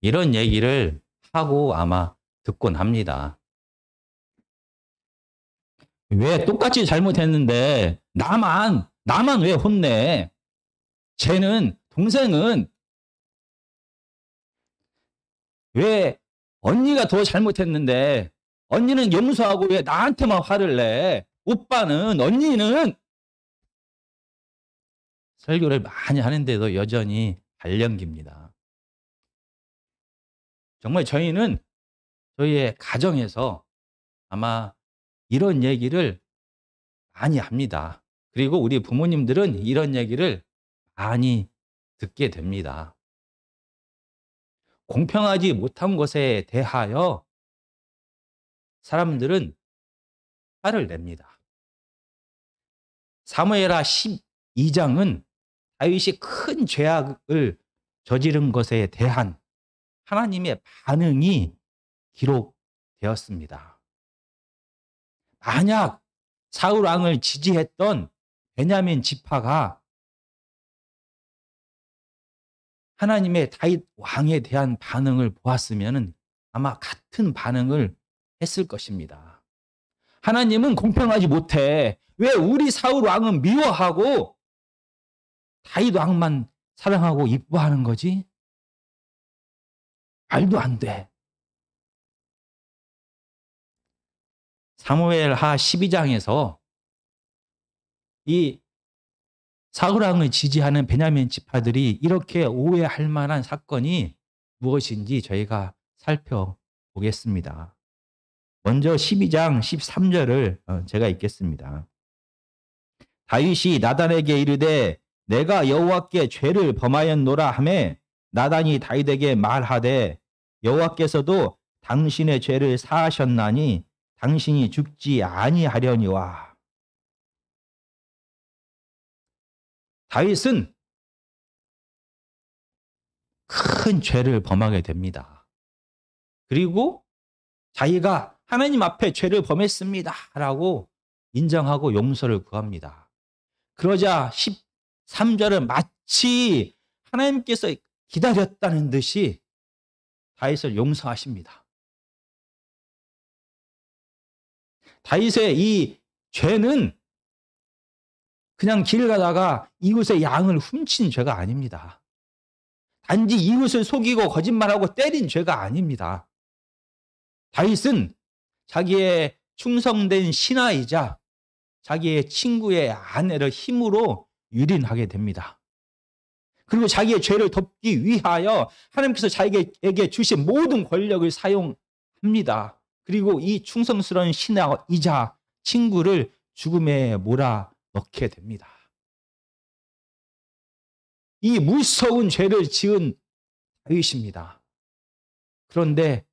이런 얘기를 하고 아마 듣곤 합니다. 왜 똑같이 잘못했는데 나만 왜 혼내? 동생은 왜 언니가 더 잘못했는데 언니는 용서하고 왜 나한테만 화를 내? 언니는 설교를 많이 하는데도 여전히 발령기입니다. 정말 저희는 저희의 가정에서 아마 이런 얘기를 많이 합니다. 그리고 우리 부모님들은 이런 얘기를 많이 듣게 됩니다. 공평하지 못한 것에 대하여 사람들은 화를 냅니다. 사무엘하 12장은 다윗이 큰 죄악을 저지른 것에 대한 하나님의 반응이 기록되었습니다. 만약 사울 왕을 지지했던 베냐민 지파가 하나님의 다윗 왕에 대한 반응을 보았으면 아마 같은 반응을 했을 것입니다. 하나님은 공평하지 못해. 왜 우리 사울 왕은 미워하고 다윗 왕만 사랑하고 이뻐하는 거지? 말도 안 돼. 사무엘하 12장에서 이 사울 왕을 지지하는 베냐민 지파들이 이렇게 오해할 만한 사건이 무엇인지 저희가 살펴보겠습니다. 먼저 12장 13절을 제가 읽겠습니다. 다윗이 나단에게 이르되 내가 여호와께 죄를 범하였노라 하매 나단이 다윗에게 말하되 여호와께서도 당신의 죄를 사하셨나니 당신이 죽지 아니하려니와. 다윗은 큰 죄를 범하게 됩니다. 그리고 자기가 하나님 앞에 죄를 범했습니다 라고 인정하고 용서를 구합니다. 그러자 13절은 마치 하나님께서 기다렸다는 듯이 다윗을 용서하십니다. 다윗의 이 죄는 그냥 길 가다가 이웃의 양을 훔친 죄가 아닙니다. 단지 이웃을 속이고 거짓말하고 때린 죄가 아닙니다. 다윗은 자기의 충성된 신하이자 자기의 친구의 아내를 힘으로 유린하게 됩니다. 그리고 자기의 죄를 덮기 위하여 하나님께서 자기에게 주신 모든 권력을 사용합니다. 그리고 이 충성스러운 신하이자 친구를 죽음에 몰아넣게 됩니다. 이 무서운 죄를 지은 다윗입니다. 그런데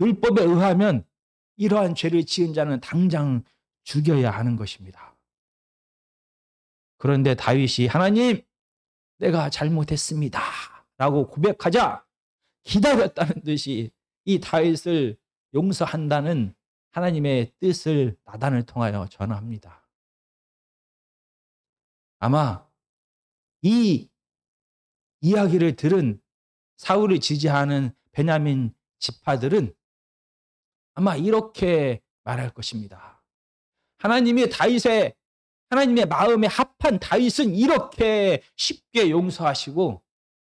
율법에 의하면 이러한 죄를 지은 자는 당장 죽여야 하는 것입니다. 그런데 다윗이 하나님, 내가 잘못했습니다 라고 고백하자 기다렸다는 듯이 이 다윗을 용서한다는 하나님의 뜻을 나단을 통하여 전합니다. 아마 이 이야기를 들은 사울을 지지하는 베냐민 지파들은 아마 이렇게 말할 것입니다. 하나님의 마음에 합한 다윗은 이렇게 쉽게 용서하시고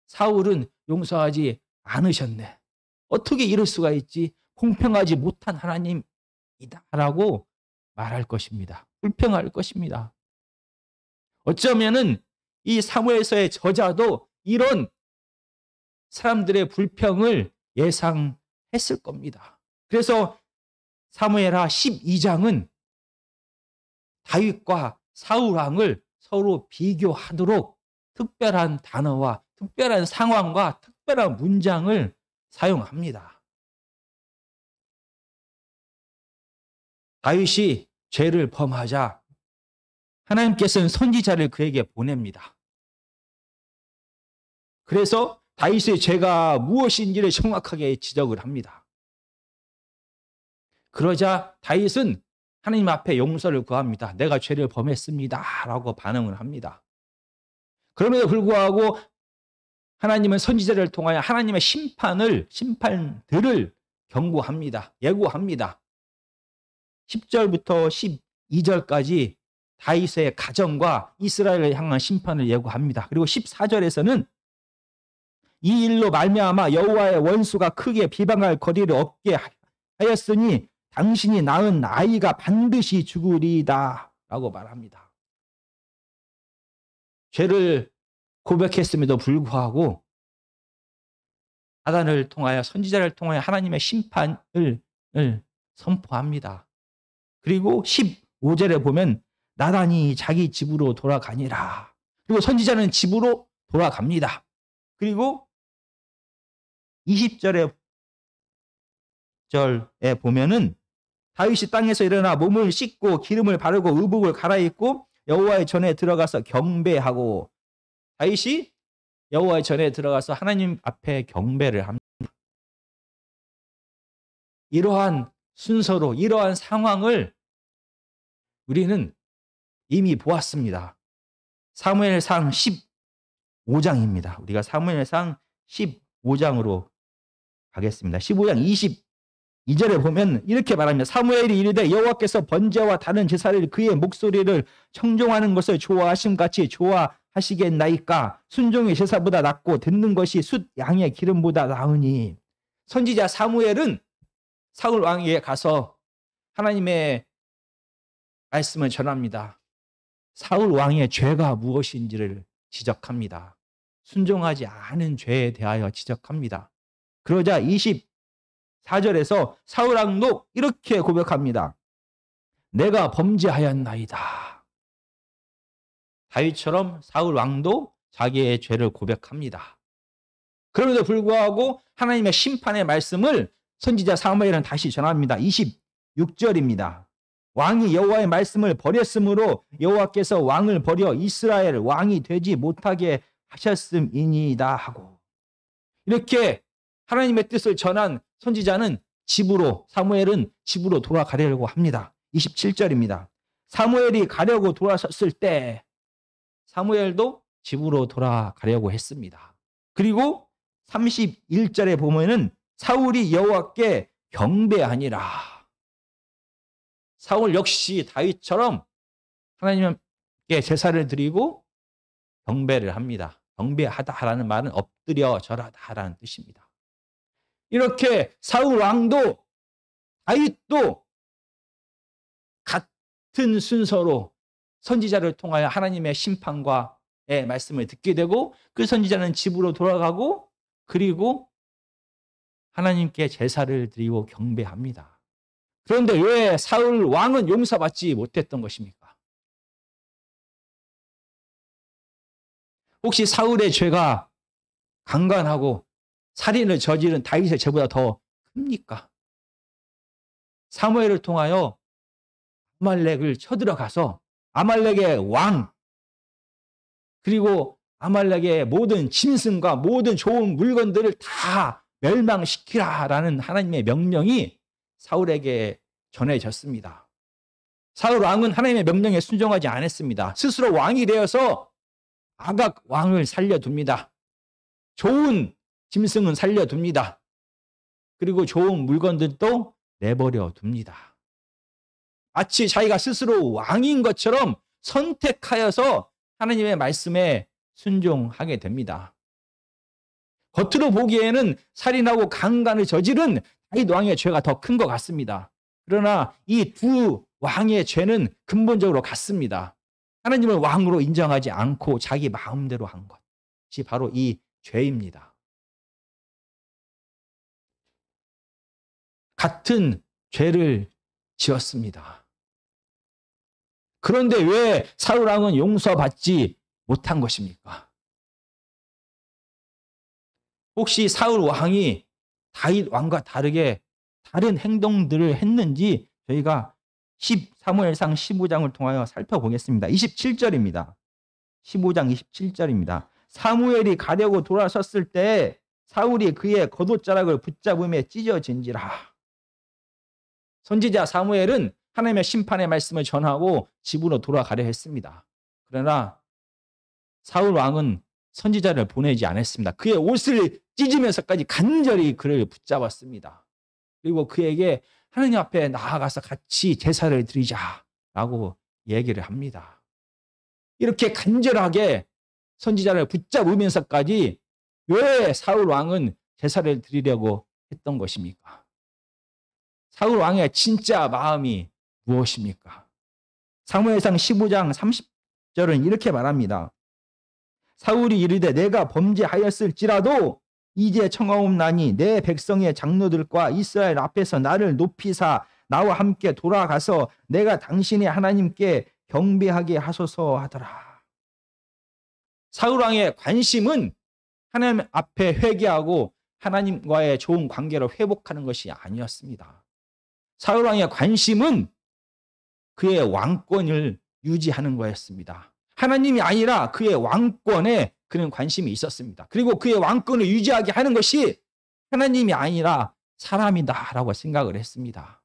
사울은 용서하지 않으셨네. 어떻게 이럴 수가 있지? 공평하지 못한 하나님이다라고 말할 것입니다. 불평할 것입니다. 어쩌면은 이 사무엘서의 저자도 이런 사람들의 불평을 예상했을 겁니다. 그래서 사무엘하 12장은 다윗과 사울 왕을 서로 비교하도록 특별한 단어와 특별한 상황과 특별한 문장을 사용합니다. 다윗이 죄를 범하자 하나님께서는 선지자를 그에게 보냅니다. 그래서 다윗의 죄가 무엇인지를 정확하게 지적을 합니다. 그러자 다윗은 하나님 앞에 용서를 구합니다. 내가 죄를 범했습니다 라고 반응을 합니다. 그럼에도 불구하고 하나님은 선지자를 통하여 하나님의 심판들을 경고합니다. 예고합니다. 10절부터 12절까지 다윗의 가정과 이스라엘을 향한 심판을 예고합니다. 그리고 14절에서는 이 일로 말미암아 여호와의 원수가 크게 비방할 거리를 없게 하였으니 당신이 낳은 아이가 반드시 죽으리이다 라고 말합니다. 죄를 고백했음에도 불구하고 나단을 통하여 선지자를 통하여 하나님의 심판을 선포합니다. 그리고 15절에 보면 나단이 자기 집으로 돌아가니라. 그리고 선지자는 집으로 돌아갑니다. 그리고 20절에 보면은 다윗이 땅에서 일어나 몸을 씻고 기름을 바르고 의복을 갈아입고 여호와의 전에 들어가서 경배하고, 다윗이 여호와의 전에 들어가서 하나님 앞에 경배를 합니다. 이러한 순서로 이러한 상황을 우리는 이미 보았습니다. 사무엘상 15장입니다. 우리가 사무엘상 15장으로 가겠습니다. 15장 22절에 보면 이렇게 말합니다. 사무엘이 이르되 여호와께서 번제와 다른 제사를 그의 목소리를 청종하는 것을 좋아하심 같이 좋아하시겠나이까? 순종의 제사보다 낫고 듣는 것이 숫 양의 기름보다 나으니. 선지자 사무엘은 사울 왕에게 가서 하나님의 말씀을 전합니다. 사울 왕의 죄가 무엇인지를 지적합니다. 순종하지 않은 죄에 대하여 지적합니다. 그러자 24절에서 사울 왕도 이렇게 고백합니다. 내가 범죄하였나이다. 다윗처럼 사울 왕도 자기의 죄를 고백합니다. 그럼에도 불구하고 하나님의 심판의 말씀을 선지자 사무엘은 다시 전합니다. 26절입니다. 왕이 여호와의 말씀을 버렸으므로 여호와께서 왕을 버려 이스라엘 왕이 되지 못하게 하셨음이니이다 하고, 이렇게 하나님의 뜻을 전한 선지자는 사무엘은 집으로 돌아가려고 합니다. 27절입니다. 사무엘이 가려고 돌아섰을 때 사무엘도 집으로 돌아가려고 했습니다. 그리고 31절에 보면은 사울이 여호와께 경배하니라. 사울 역시 다윗처럼 하나님께 제사를 드리고 경배를 합니다. 경배하다라는 말은 엎드려 절하다라는 뜻입니다. 이렇게 사울 왕도 다윗도 같은 순서로 선지자를 통하여 하나님의 심판과의 말씀을 듣게 되고, 그 선지자는 집으로 돌아가고, 그리고 하나님께 제사를 드리고 경배합니다. 그런데 왜 사울 왕은 용서받지 못했던 것입니까? 혹시 사울의 죄가 강간하고 살인을 저지른 다윗의 죄보다 더 큽니까? 사무엘을 통하여 아말렉을 쳐들어가서 아말렉의 왕, 그리고 아말렉의 모든 짐승과 모든 좋은 물건들을 다 멸망시키라라는 하나님의 명령이 사울에게 전해졌습니다. 사울 왕은 하나님의 명령에 순종하지 않았습니다. 스스로 왕이 되어서 아각 왕을 살려둡니다. 좋은 짐승은 살려둡니다. 그리고 좋은 물건들도 내버려 둡니다. 마치 자기가 스스로 왕인 것처럼 선택하여서 하나님의 말씀에 순종하게 됩니다. 겉으로 보기에는 살인하고 강간을 저지른 다윗 왕의 죄가 더 큰 것 같습니다. 그러나 이 두 왕의 죄는 근본적으로 같습니다. 하나님을 왕으로 인정하지 않고 자기 마음대로 한 것이 바로 이 죄입니다. 같은 죄를 지었습니다. 그런데 왜 사울 왕은 용서받지 못한 것입니까? 혹시 사울 왕이 다윗 왕과 다르게 다른 행동들을 했는지 저희가 사무엘상 15장을 통하여 살펴보겠습니다. 27절입니다. 15장 27절입니다. 사무엘이 가려고 돌아섰을 때 사울이 그의 겉옷자락을 붙잡음에 찢어진지라. 선지자 사무엘은 하나님의 심판의 말씀을 전하고 집으로 돌아가려 했습니다. 그러나 사울 왕은 선지자를 보내지 않았습니다. 그의 옷을 찢으면서까지 간절히 그를 붙잡았습니다. 그리고 그에게 하느님 앞에 나아가서 같이 제사를 드리자라고 얘기를 합니다. 이렇게 간절하게 선지자를 붙잡으면서까지 왜 사울 왕은 제사를 드리려고 했던 것입니까? 사울 왕의 진짜 마음이 무엇입니까? 사무엘상 15장 30절은 이렇게 말합니다. 사울이 이르되 내가 범죄하였을지라도 이제 청하옵나니 내 백성의 장로들과 이스라엘 앞에서 나를 높이사 나와 함께 돌아가서 내가 당신의 하나님께 경배하게 하소서 하더라. 사울 왕의 관심은 하나님 앞에 회개하고 하나님과의 좋은 관계를 회복하는 것이 아니었습니다. 사울 왕의 관심은 그의 왕권을 유지하는 거였습니다. 하나님이 아니라 그의 왕권에 그는 관심이 있었습니다. 그리고 그의 왕권을 유지하게 하는 것이 하나님이 아니라 사람이다라고 생각을 했습니다.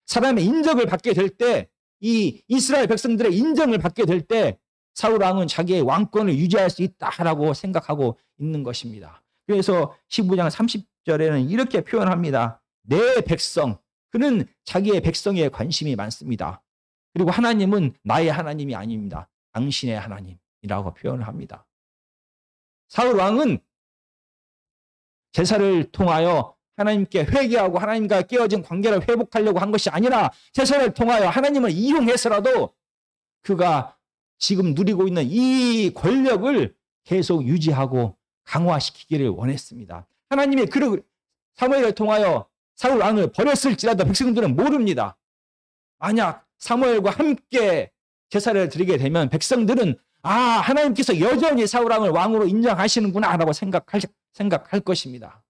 사람의 인정을 받게 될 때, 이 이스라엘 백성들의 인정을 받게 될 때 사울 왕은 자기의 왕권을 유지할 수 있다라고 생각하고 있는 것입니다. 그래서 15장 30절에는 이렇게 표현합니다. 내 백성, 그는 자기의 백성에 관심이 많습니다. 그리고 하나님은 나의 하나님이 아닙니다. 당신의 하나님이라고 표현을 합니다. 사울 왕은 제사를 통하여 하나님께 회개하고 하나님과 깨어진 관계를 회복하려고 한 것이 아니라 제사를 통하여 하나님을 이용해서라도 그가 지금 누리고 있는 이 권력을 계속 유지하고 강화시키기를 원했습니다. 하나님이 사무엘을 통하여 사울 왕을 버렸을지라도 백성들은 모릅니다. 만약 사무엘과 함께 제사를 드리게 되면 백성들은 하나님께서 여전히 사울 왕을 왕으로 인정하시는구나 라고 생각할 것입니다.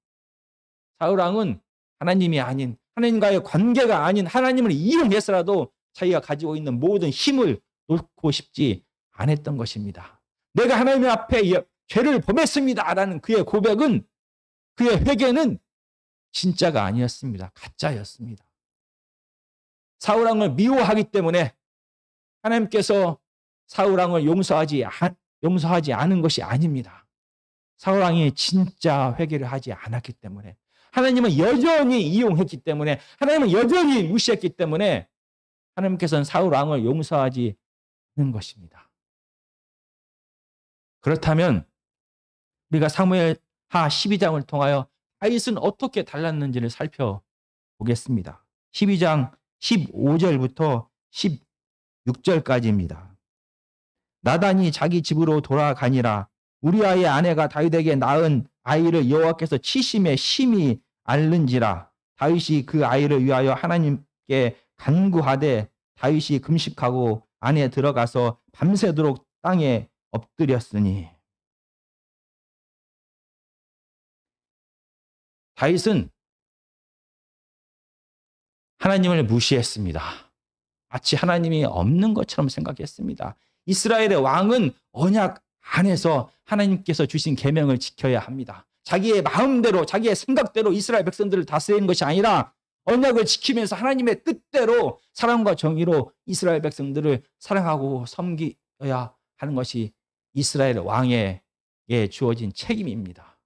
사울 왕은 하나님이 아닌, 하나님과의 관계가 아닌 하나님을 이용해서라도 자기가 가지고 있는 모든 힘을 놓고 싶지 않았던 것입니다. 내가 하나님 앞에 죄를 범했습니다 라는 그의 고백은, 그의 회개는 진짜가 아니었습니다. 가짜였습니다. 사울 왕을 미워하기 때문에 하나님께서 사울 왕을 용서하지 않은 것이 아닙니다. 사울 왕이 진짜 회개를 하지 않았기 때문에, 하나님은 여전히 이용했기 때문에, 하나님은 여전히 무시했기 때문에 하나님께서는 사울 왕을 용서하지 않는 것입니다. 그렇다면 우리가 사무엘하 12장을 통하여 다윗은 어떻게 달랐는지를 살펴보겠습니다. 12장 15절부터 16절까지입니다. 나단이 자기 집으로 돌아가니라. 우리아의 아내가 다윗에게 낳은 아이를 여호와께서 치심에 심히 앓는지라. 다윗이 그 아이를 위하여 하나님께 간구하되 다윗이 금식하고 안에 들어가서 밤새도록 땅에 엎드렸으니. 다윗은 하나님을 무시했습니다. 마치 하나님이 없는 것처럼 생각했습니다. 이스라엘의 왕은 언약 안에서 하나님께서 주신 계명을 지켜야 합니다. 자기의 마음대로, 자기의 생각대로 이스라엘 백성들을 다스리는 것이 아니라 언약을 지키면서 하나님의 뜻대로 사랑과 정의로 이스라엘 백성들을 사랑하고 섬겨야 하는 것이 이스라엘 왕에게 주어진 책임입니다.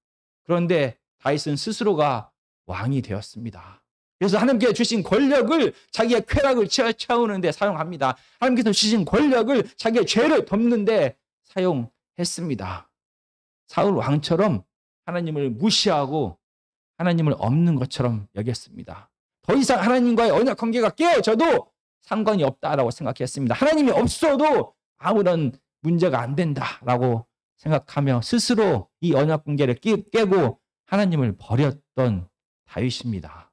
그런데 다윗은 스스로가 왕이 되었습니다. 그래서 하나님께 주신 권력을 자기의 쾌락을 채우는 데 사용합니다. 하나님께서 주신 권력을 자기의 죄를 덮는 데 사용했습니다. 사울 왕처럼 하나님을 무시하고 하나님을 없는 것처럼 여겼습니다. 더 이상 하나님과의 언약 관계가 깨어져도 상관이 없다라고 생각했습니다. 하나님이 없어도 아무런 문제가 안 된다라고 생각하며 스스로 이 언약 관계를 깨고 하나님을 버렸던 다윗입니다.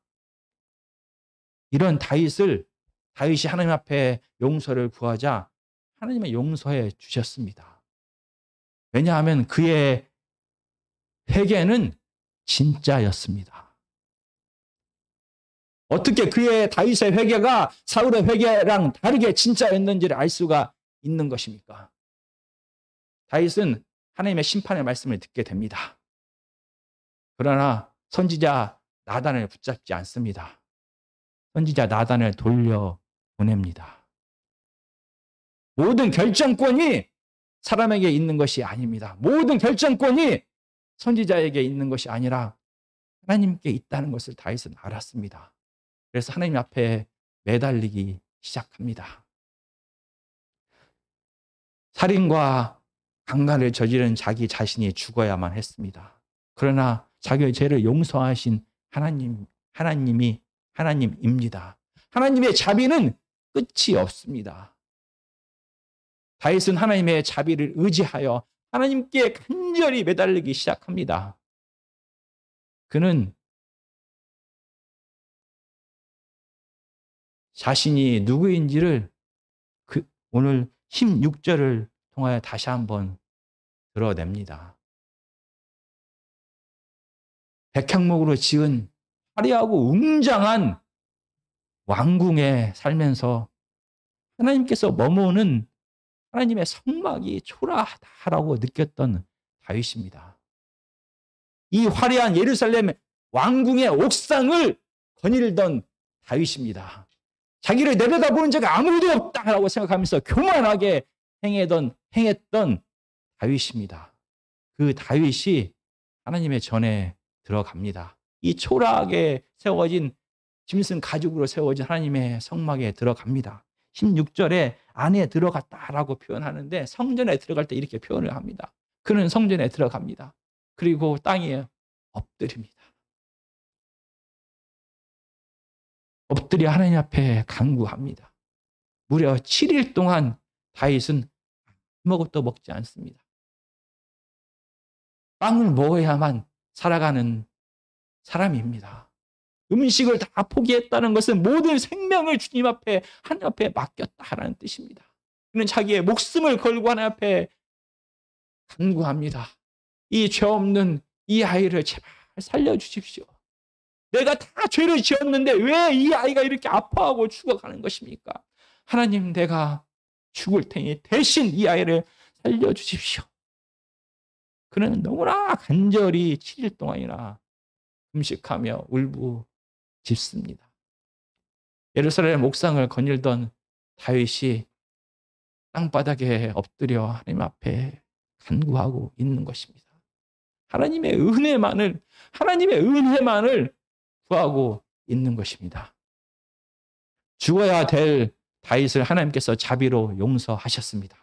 이런 다윗이 하나님 앞에 용서를 구하자 하나님의 용서해 주셨습니다. 왜냐하면 그의 회개는 진짜였습니다. 어떻게 다윗의 회개가 사울의 회개랑 다르게 진짜였는지를 알 수가 있는 것입니까? 다윗은 하나님의 심판의 말씀을 듣게 됩니다. 그러나 선지자 나단을 붙잡지 않습니다. 선지자 나단을 돌려보냅니다. 모든 결정권이 사람에게 있는 것이 아닙니다. 모든 결정권이 선지자에게 있는 것이 아니라 하나님께 있다는 것을 다윗은 알았습니다. 그래서 하나님 앞에 매달리기 시작합니다. 살인과 강간을 저지른 자기 자신이 죽어야만 했습니다. 그러나 자기의 죄를 용서하신 하나님입니다. 하나님의 자비는 끝이 없습니다. 다윗은 하나님의 자비를 의지하여 하나님께 간절히 매달리기 시작합니다. 그는 자신이 누구인지를 오늘 16절을 통하여 다시 한번 드러냅니다. 백향목으로 지은 화려하고 웅장한 왕궁에 살면서 하나님께서 머무는 하나님의 성막이 초라하다라고 느꼈던 다윗입니다. 이 화려한 예루살렘 왕궁의 옥상을 거닐던 다윗입니다. 자기를 내려다보는 자가 아무도 없다라고 생각하면서 교만하게 행했던 다윗입니다. 그 다윗이 하나님의 전에 들어갑니다. 이 초라하게 세워진 짐승 가죽으로 세워진 하나님의 성막에 들어갑니다. 16절에 안에 들어갔다라고 표현하는데 성전에 들어갈 때 이렇게 표현을 합니다. 그는 성전에 들어갑니다. 그리고 땅에 엎드립니다. 엎드려 하나님 앞에 간구합니다. 무려 7일 동안 다윗은 아무것도 먹지 않습니다. 빵을 먹어야만 살아가는 사람입니다. 음식을 다 포기했다는 것은 모든 생명을 주님 앞에 하나님 앞에 맡겼다라는 뜻입니다. 그는 자기의 목숨을 걸고 하나님 앞에 간구합니다. 이 죄 없는 이 아이를 제발 살려주십시오. 내가 다 죄를 지었는데 왜 이 아이가 이렇게 아파하고 죽어가는 것입니까? 하나님, 내가 죽을 테니 대신 이 아이를 살려주십시오. 그는 너무나 간절히 7일 동안이나 금식하며 울부짖습니다. 예루살렘 옥상을 거닐던 다윗이 땅바닥에 엎드려 하나님 앞에 간구하고 있는 것입니다. 하나님의 은혜만을 구하고 있는 것입니다. 죽어야 될 다윗을 하나님께서 자비로 용서하셨습니다.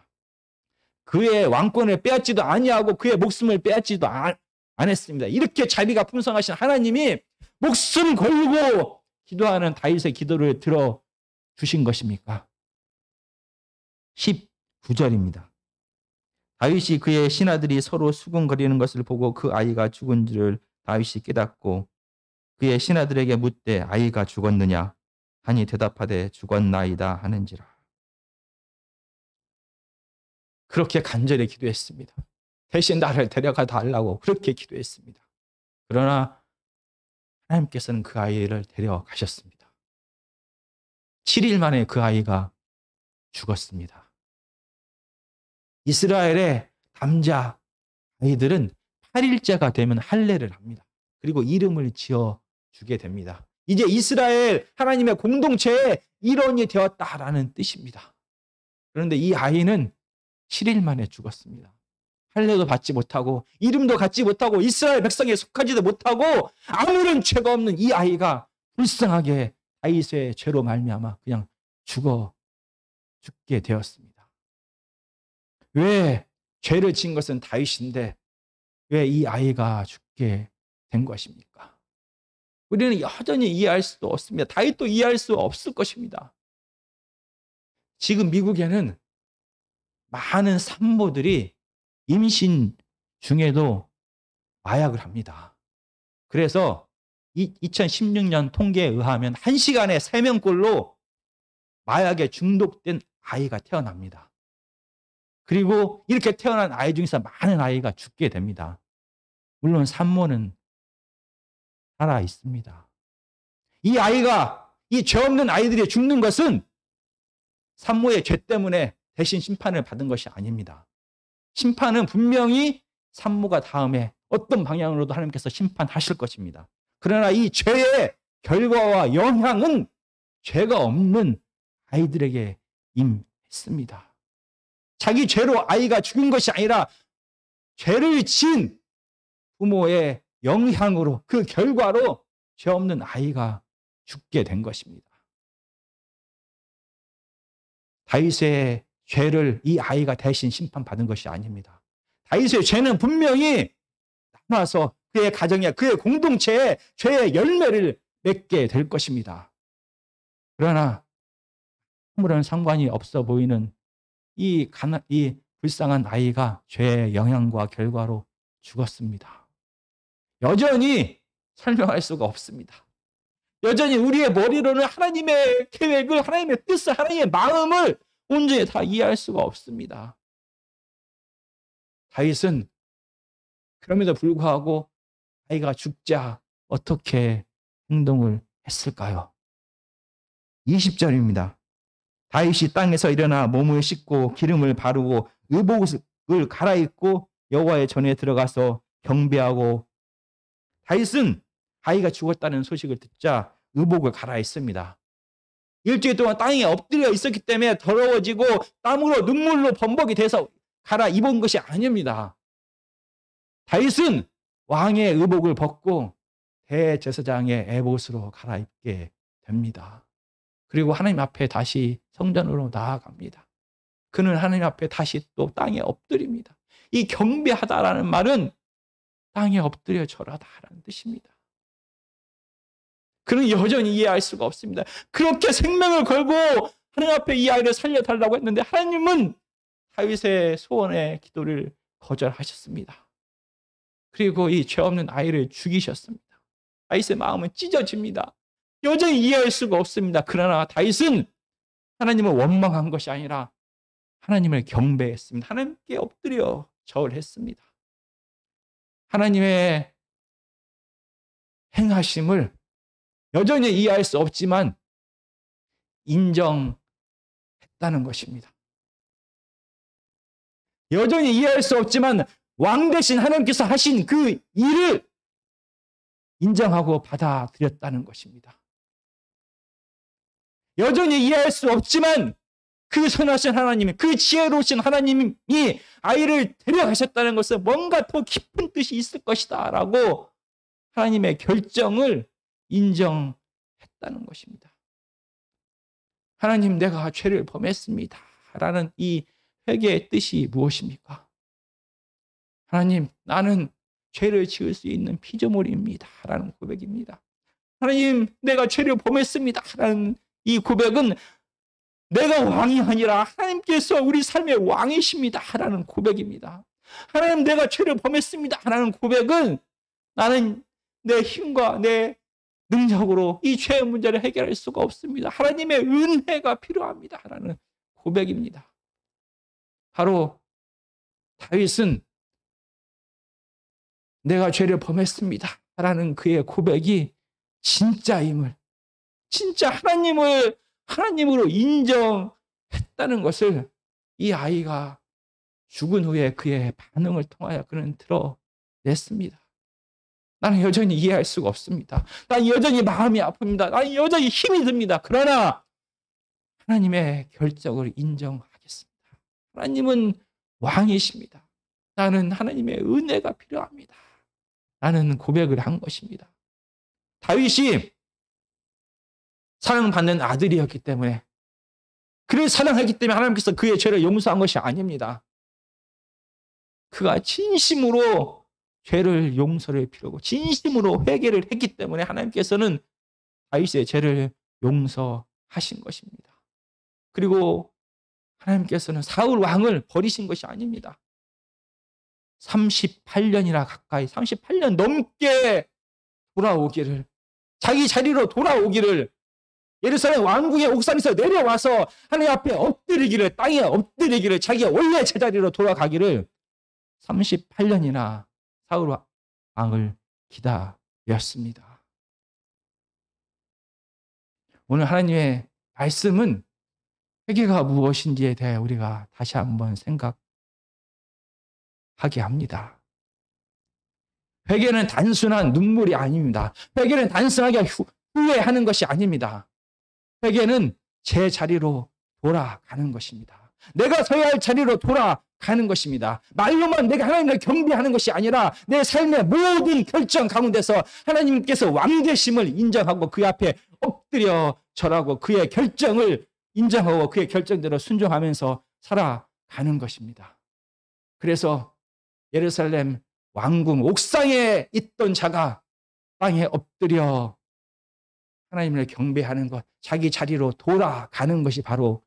그의 왕권을 빼앗지도 아니하고 그의 목숨을 빼앗지도 안 했습니다. 이렇게 자비가 풍성하신 하나님이 목숨 걸고 기도하는 다윗의 기도를 들어주신 것입니까? 19절입니다. 다윗이 그의 신하들이 서로 수군거리는 것을 보고 그 아이가 죽은 줄을 다윗이 깨닫고 그의 신하들에게 묻되 아이가 죽었느냐 하니 대답하되 죽었나이다 하는지라. 그렇게 간절히 기도했습니다. 대신 나를 데려가 달라고 그렇게 기도했습니다. 그러나 하나님께서는 그 아이를 데려가셨습니다. 7일 만에 그 아이가 죽었습니다. 이스라엘의 남자 아이들은 8일째가 되면 할례를 합니다. 그리고 이름을 지어주게 됩니다. 이제 이스라엘 하나님의 공동체의 일원이 되었다라는 뜻입니다. 그런데 이 아이는 7일 만에 죽었습니다. 할례도 받지 못하고 이름도 갖지 못하고 이스라엘 백성에 속하지도 못하고 아무런 죄가 없는 이 아이가 불쌍하게 다윗의 죄로 말미암아 그냥 죽게 되었습니다. 왜 죄를 지은 것은 다윗인데 왜 이 아이가 죽게 된 것입니까? 우리는 여전히 이해할 수도 없습니다. 다윗도 이해할 수 없을 것입니다. 지금 미국에는 많은 산모들이 임신 중에도 마약을 합니다. 그래서 2016년 통계에 의하면 1시간에 3명꼴로 마약에 중독된 아이가 태어납니다. 그리고 이렇게 태어난 아이 중에서 많은 아이가 죽게 됩니다. 물론 산모는 살아 있습니다. 이 아이가, 이 죄 없는 아이들이 죽는 것은 산모의 죄 때문에 대신 심판을 받은 것이 아닙니다. 심판은 분명히 산모가 다음에 어떤 방향으로도 하나님께서 심판하실 것입니다. 그러나 이 죄의 결과와 영향은 죄가 없는 아이들에게 임했습니다. 자기 죄로 아이가 죽은 것이 아니라 죄를 지은 부모의 영향으로, 그 결과로 죄 없는 아이가 죽게 된 것입니다. 다윗의 죄를 이 아이가 대신 심판받은 것이 아닙니다. 다윗의 죄는 분명히 남아서 그의 가정에, 그의 공동체에 죄의 열매를 맺게 될 것입니다. 그러나 아무런 상관이 없어 보이는 이 불쌍한 아이가 죄의 영향과 결과로 죽었습니다. 여전히 설명할 수가 없습니다. 여전히 우리의 머리로는 하나님의 계획을, 하나님의 뜻을, 하나님의 마음을 온전히 다 이해할 수가 없습니다. 다윗은 그럼에도 불구하고 아이가 죽자 어떻게 행동을 했을까요? 20절입니다. 다윗이 땅에서 일어나 몸을 씻고 기름을 바르고 의복을 갈아입고 여호와의 전에 들어가서 경배하고, 다윗은 아이가 죽었다는 소식을 듣자 의복을 갈아입습니다. 일주일 동안 땅에 엎드려 있었기 때문에 더러워지고 땀으로 눈물로 범벅이 돼서 갈아입은 것이 아닙니다. 다윗은 왕의 의복을 벗고 대제사장의 에봇으로 갈아입게 됩니다. 그리고 하나님 앞에 다시 성전으로 나아갑니다. 그는 하나님 앞에 다시 또 땅에 엎드립니다. 이 경배하다라는 말은 땅에 엎드려 절하다라는 뜻입니다. 그는 여전히 이해할 수가 없습니다. 그렇게 생명을 걸고 하나님 앞에 이 아이를 살려달라고 했는데 하나님은 다윗의 소원의 기도를 거절하셨습니다. 그리고 이 죄 없는 아이를 죽이셨습니다. 다윗의 마음은 찢어집니다. 여전히 이해할 수가 없습니다. 그러나 다윗은 하나님을 원망한 것이 아니라 하나님을 경배했습니다. 하나님께 엎드려 절했습니다. 하나님의 행하심을 여전히 이해할 수 없지만 인정했다는 것입니다. 여전히 이해할 수 없지만 왕 대신 하나님께서 하신 그 일을 인정하고 받아들였다는 것입니다. 여전히 이해할 수 없지만 그 선하신 하나님이, 그 지혜로우신 하나님이 아이를 데려가셨다는 것은 뭔가 더 깊은 뜻이 있을 것이다 라고 하나님의 결정을 인정했다는 것입니다. 하나님, 내가 죄를 범했습니다 라는 이 회개의 뜻이 무엇입니까? 하나님, 나는 죄를 지을 수 있는 피조물입니다 라는 고백입니다. 하나님, 내가 죄를 범했습니다 라는 이 고백은 내가 왕이 아니라 하나님께서 우리 삶의 왕이십니다 라는 고백입니다. 하나님, 내가 죄를 범했습니다 라는 고백은 나는 내 힘과 내 능력으로 이 죄의 문제를 해결할 수가 없습니다. 하나님의 은혜가 필요합니다 라는 고백입니다. 바로 다윗은 내가 죄를 범했습니다 라는 그의 고백이 진짜임을, 진짜 하나님으로 인정했다는 것을 이 아이가 죽은 후에 그의 반응을 통하여 그는 드러냈습니다. 나는 여전히 이해할 수가 없습니다. 나는 여전히 마음이 아픕니다. 나는 여전히 힘이 듭니다. 그러나 하나님의 결정을 인정하겠습니다. 하나님은 왕이십니다. 나는 하나님의 은혜가 필요합니다. 라는 고백을 한 것입니다. 다윗이 사랑받는 아들이었기 때문에, 그를 사랑했기 때문에 하나님께서 그의 죄를 용서한 것이 아닙니다. 그가 진심으로 죄를 용서를 필요하고 진심으로 회개를 했기 때문에 하나님께서는 다윗의 죄를 용서하신 것입니다. 그리고 하나님께서는 사울 왕을 버리신 것이 아닙니다. 38년이나 가까이, 38년 넘게 돌아오기를, 자기 자리로 돌아오기를, 예루살렘 왕궁의 옥상에서 내려와서 하나님 앞에 엎드리기를, 땅에 엎드리기를, 자기가 원래 제자리로 돌아가기를 38년이나 사울 왕을 기다렸습니다. 오늘 하나님의 말씀은 회개가 무엇인지에 대해 우리가 다시 한번 생각하게 합니다. 회개는 단순한 눈물이 아닙니다. 회개는 단순하게 후회하는 것이 아닙니다. 회개는 제 자리로 돌아가는 것입니다. 내가 서야 할 자리로 돌아가는 것입니다. 말로만 내가 하나님을 경배하는 것이 아니라 내 삶의 모든 결정 가운데서 하나님께서 왕 되심을 인정하고 그 앞에 엎드려 절하고 그의 결정을 인정하고 그의 결정대로 순종하면서 살아가는 것입니다. 그래서 예루살렘 왕궁 옥상에 있던 자가 땅에 엎드려 하나님을 경배하는 것, 자기 자리로 돌아가는 것이 바로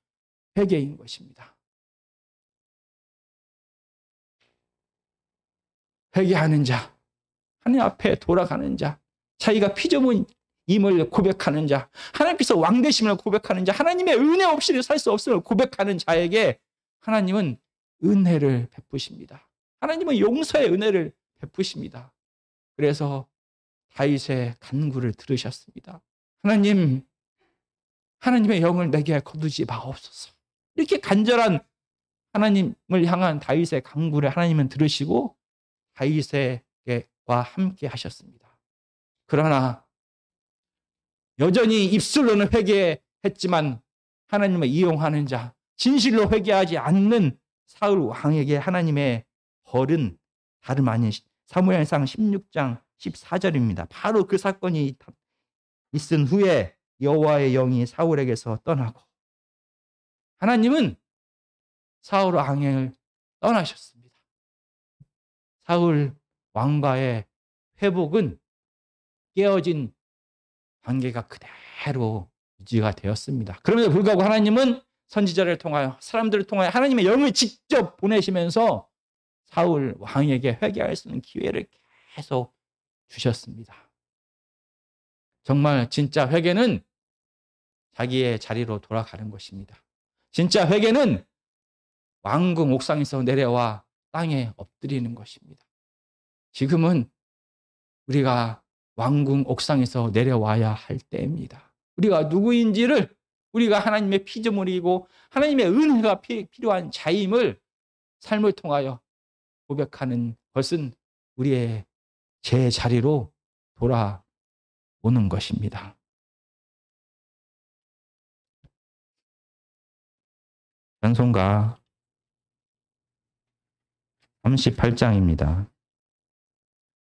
회개인 것입니다. 회개하는 자, 하나님 앞에 돌아가는 자, 자기가 피조물임을 고백하는 자, 하나님께서 왕되심을 고백하는 자, 하나님의 은혜 없이는 살 수 없음을 고백하는 자에게 하나님은 은혜를 베푸십니다. 하나님은 용서의 은혜를 베푸십니다. 그래서 다윗의 간구를 들으셨습니다. 하나님의 영을 내게 거두지 마옵소서. 이렇게 간절한 하나님을 향한 다윗의 간구를 하나님은 들으시고 다윗과 함께 하셨습니다. 그러나 여전히 입술로는 회개했지만 하나님을 이용하는 자, 진실로 회개하지 않는 사울 왕에게 하나님의 벌은 다름 아닌 사무엘상 16장 14절입니다. 바로 그 사건이 있은 후에 여호와의 영이 사울에게서 떠나고 하나님은 사울 왕을 떠나셨습니다. 사울 왕과의 회복은 깨어진 관계가 그대로 유지가 되었습니다. 그럼에도 불구하고 하나님은 선지자를 통하여 사람들을 통하여 하나님의 영을 직접 보내시면서 사울 왕에게 회개할 수 있는 기회를 계속 주셨습니다. 정말 진짜 회개는 자기의 자리로 돌아가는 것입니다. 진짜 회개는 왕궁 옥상에서 내려와 땅에 엎드리는 것입니다. 지금은 우리가 왕궁 옥상에서 내려와야 할 때입니다. 우리가 누구인지를, 우리가 하나님의 피조물이고 하나님의 은혜가 필요한 자임을 삶을 통하여 고백하는 것은 우리의 제자리로 돌아오는 것입니다. 찬송가 38장입니다.